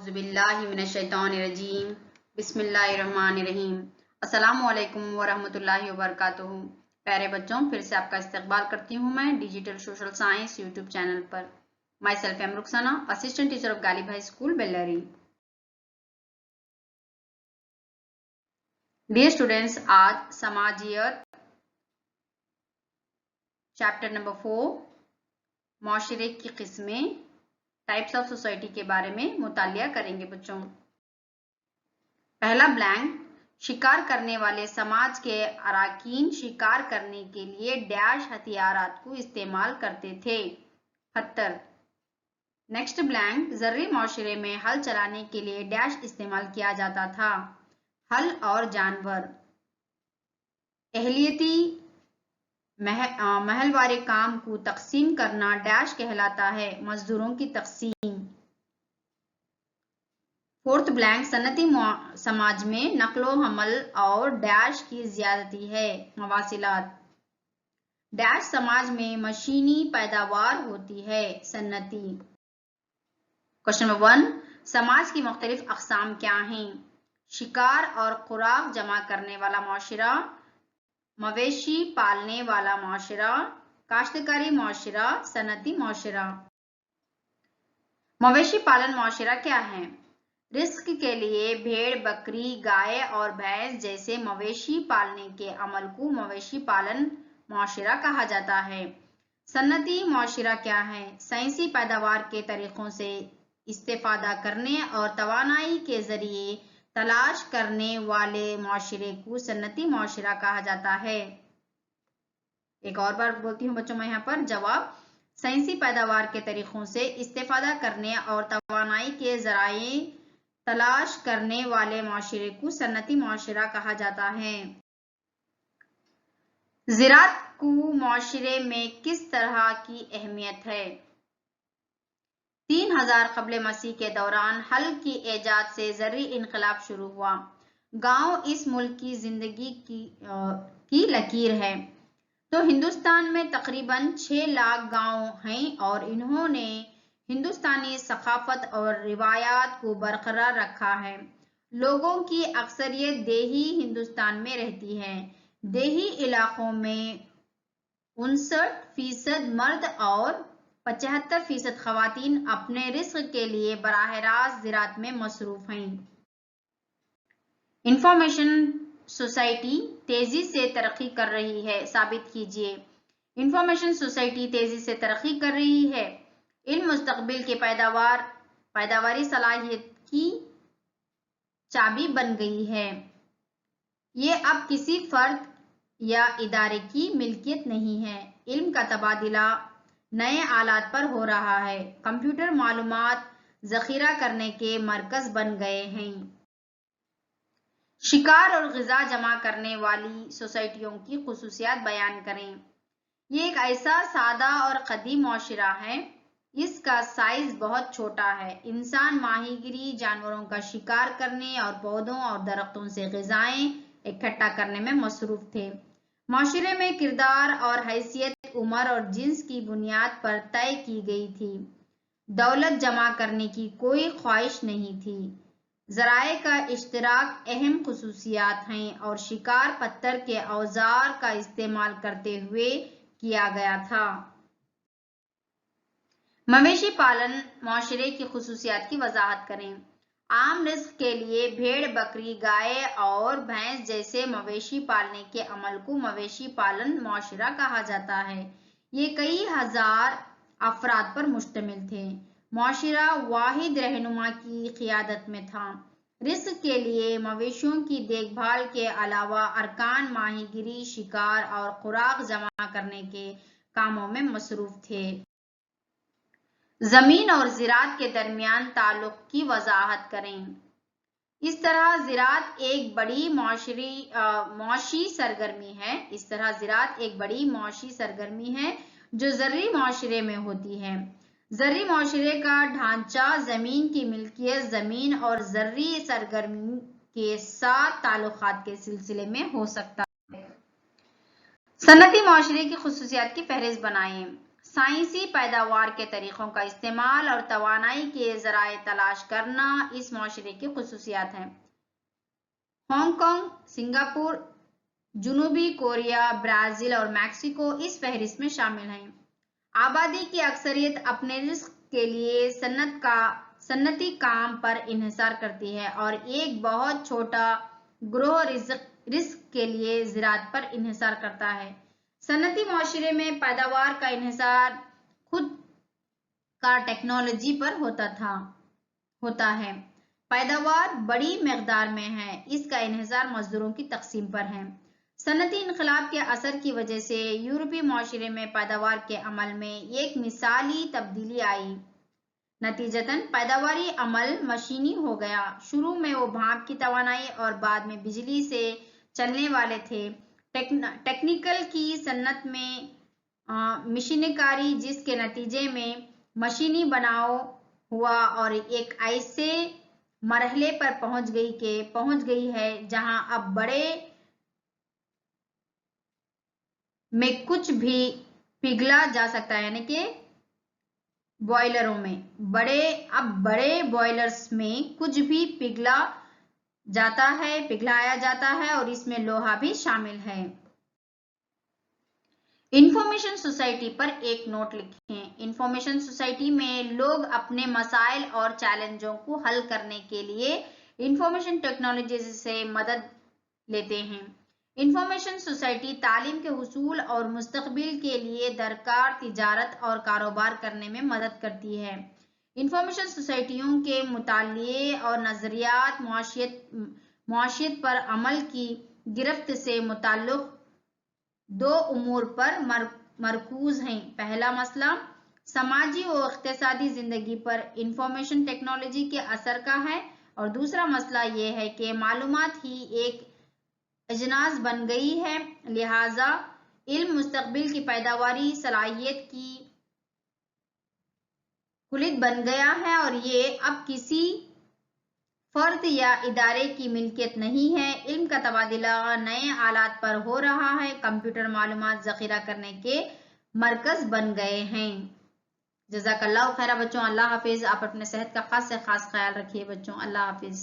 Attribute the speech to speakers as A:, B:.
A: اعوذ باللہ من الشیطان الرجیم بسم اللہ الرحمن الرحیم السلام علیکم ورحمۃ اللہ وبرکاتہ۔ پیارے بچوں، پھر سے آپ کا استقبال کرتی ہوں میں digital social science YouTube channel پر۔ Myself M Rukhsana, assistant teacher of Ghalib high school Bellary. Dear students, آج سماجیت چیپٹر نمبر 4 معاشرے کی قسمیں ٹائپس آف سوسائٹی کے بارے میں مطالعہ کریں گے بچوں۔ پہلا بلینک، شکار کرنے والے سماج کے اراکین شکار کرنے کے لیے ڈیش ہتھیارات کو استعمال کرتے تھے، پتھر۔ نیکسٹ بلینک، زرعی معاشرے میں ہل چلانے کے لیے ڈیش استعمال کیا جاتا تھا، ہل اور جانور۔ اہلیتی محل کام کو تقسیم کرنا ڈیش کہلاتا ہے، مزدوروں کی تقسیم۔ فورتھ بلینک، صنعتی سماج میں نقل و حمل اور ڈیش کی زیادتی ہے، مواصلات۔ ڈیش سماج میں مشینی پیداوار ہوتی ہے، صنعتی۔ کوشچن نمبر 1، سماج کی مختلف اقسام کیا ہیں؟ شکار اور خوراک جمع کرنے والا معاشرہ، مویشی پالنے والا معاشرہ، کاشتکاری معاشرہ، صنعتی معاشرہ۔ مویشی پالن معاشرہ کیا ہے؟ رزق کے لیے بھیڑ، بکری، گائے اور بھینس جیسے مویشی پالنے کے عمل کو مویشی پالن معاشرہ کہا جاتا ہے۔ صنعتی معاشرہ کیا ہے؟ سائنسی پیداوار کے طریقوں سے استفادہ کرنے اور توانائی کے ذریعے تلاش کرنے والے معاشرے کو صنعتی معاشرہ کہا جاتا ہے۔ ایک اور بار بولتی ہوں بچوں میں یہاں پر جواب، سائنسی پیداوار کے طریقوں سے استفادہ کرنے اور توانائی کے ذرائع تلاش کرنے والے معاشرے کو صنعتی معاشرہ کہا جاتا ہے۔ زراعت کو معاشرے میں کس طرح کی اہمیت ہے؟ 3000 قبل مسیح کے دوران ہل کی ایجاد سے زرعی انقلاب شروع ہوا۔ گاؤں اس ملک کی زندگی کی لکیر ہے۔ تو ہندوستان میں تقریباً 6 لاکھ گاؤں ہیں اور انہوں نے ہندوستانی ثقافت اور روایات کو برقرار رکھا ہے۔ لوگوں کی اکثریت دیہی ہندوستان میں رہتی ہے۔ دیہی علاقوں میں 59% مرد اور 75% خواتین اپنے رزق کے لیے براہ راست زراعت میں مصروف ہیں۔ انفارمیشن سوسائٹی تیزی سے ترقی کر رہی ہے، ثابت کیجیے۔ انفارمیشن سوسائٹی تیزی سے ترقی کر رہی ہے۔ علم مستقبل کے پیداواری صلاحیت کی چابی بن گئی ہے۔ یہ اب کسی فرد یا ادارے کی ملکیت نہیں ہے۔ علم کا تبادلہ نئے آلات پر ہو رہا ہے۔ کمپیوٹر معلومات ذخیرہ کرنے کے مرکز بن گئے ہیں۔ شکار اور غذا جمع کرنے والی سوسائٹیوں کی خصوصیات بیان کریں۔ یہ ایک ایسا سادہ اور قدیم معاشرہ ہے، اس کا سائز بہت چھوٹا ہے۔ انسان ماہی گیری، جانوروں کا شکار کرنے اور پودوں اور درختوں سے غذائیں اکٹھا کرنے میں مصروف تھے۔ معاشرے میں کردار اور حیثیت عمر اور جنس کی بنیاد پر طے کی گئی تھی۔ دولت جمع کرنے کی کوئی خواہش نہیں تھی۔ ذرائع کا اشتراک اہم خصوصیات ہیں اور شکار پتھر کے اوزار کا استعمال کرتے ہوئے کیا گیا تھا۔ مویشی پالن معاشرے کی خصوصیات کی وضاحت کریں۔ عام رزق کے لیے بھیڑ، بکری، گائے اور بھینس جیسے مویشی پالنے کے عمل کو مویشی پالن معاشرہ کہا جاتا ہے۔ یہ کئی ہزار افراد پر مشتمل تھے۔ معاشرہ واحد رہنما کی قیادت میں تھا۔ رزق کے لیے مویشیوں کی دیکھ بھال کے علاوہ ارکان ماہی گیری، شکار اور خوراک جمع کرنے کے کاموں میں مصروف تھے۔ زمین اور زراعت کے درمیان تعلق کی وضاحت کریں۔ اس طرح زراعت ایک بڑی معاشی سرگرمی ہے جو زرعی معاشرے میں ہوتی ہے۔ زرعی معاشرے کا ڈھانچہ زمین کی ملکیت، زمین اور زرعی سرگرمی کے ساتھ تعلقات کے سلسلے میں ہو سکتا ہے۔ صنعتی معاشرے کی خصوصیات کی فہرست بنائیں۔ سائنسی پیداوار کے طریقوں کا استعمال اور توانائی کے ذرائع تلاش کرنا اس معاشرے کی خصوصیات ہیں۔ ہانگ کانگ، سنگاپور، جنوبی کوریا، برازیل اور میکسیکو اس فہرست میں شامل ہیں۔ آبادی کی اکثریت اپنے رزق کے لیے صنعتی کام پر انحصار کرتی ہے اور ایک بہت چھوٹا گروہ رزق کے لیے زراعت پر انحصار کرتا ہے۔ صنعتی معاشرے میں پیداوار کا انحصار خود کار ٹیکنالوجی پر ہوتا ہے۔ پیداوار بڑی مقدار میں ہے، اس کا انحصار مزدوروں کی تقسیم پر ہے۔ صنعتی انقلاب کے اثر کی وجہ سے یورپی معاشرے میں پیداوار کے عمل میں ایک مثالی تبدیلی آئی۔ نتیجتاً پیداواری عمل مشینی ہو گیا۔ شروع میں وہ بھاپ کی توانائی اور بعد میں بجلی سے چلنے والے تھے۔ ٹیکنیکل کی صنعت میں مشینکاری، جس کے نتیجے میں مشینی بناؤ ہوا اور ایک ایسے مرحلے پر پہنچ گئی ہے جہاں اب بڑے میں کچھ بھی پگھلا جا سکتا ہے، یعنی کہ بوائلروں میں بڑے بوائلرز میں کچھ بھی پگھلایا جاتا ہے اور اس میں لوہا بھی شامل ہے۔ انفارمیشن سوسائٹی پر ایک نوٹ لکھیں۔ انفارمیشن سوسائٹی میں لوگ اپنے مسائل اور چیلنجوں کو حل کرنے کے لیے انفارمیشن ٹیکنالوجی سے مدد لیتے ہیں۔ انفارمیشن سوسائٹی تعلیم کے حصول اور مستقبل کے لیے درکار تجارت اور کاروبار کرنے میں مدد کرتی ہے۔ انفارمیشن سوسائٹیوں کے مطالعے اور نظریات معیشت پر عمل کی گرفت سے متعلق دو امور پر مرکوز ہیں۔ پہلا مسئلہ سماجی و اقتصادی زندگی پر انفارمیشن ٹیکنالوجی کے اثر کا ہے اور دوسرا مسئلہ یہ ہے کہ معلومات ہی ایک اجناس بن گئی ہے، لہٰذا علم مستقبل کی پیداواری صلاحیت کی کلید بن گیا ہے اور یہ اب کسی فرد یا ادارے کی ملکیت نہیں ہے۔ علم کا تبادلہ نئے آلات پر ہو رہا ہے۔ کمپیوٹر معلومات ذخیرہ کرنے کے مرکز بن گئے ہیں۔ جزاک اللہ خیرہ بچوں، اللہ حافظ۔ آپ اپنے صحت کا خاص سے خاص خیال رکھیے بچوں، اللہ حافظ۔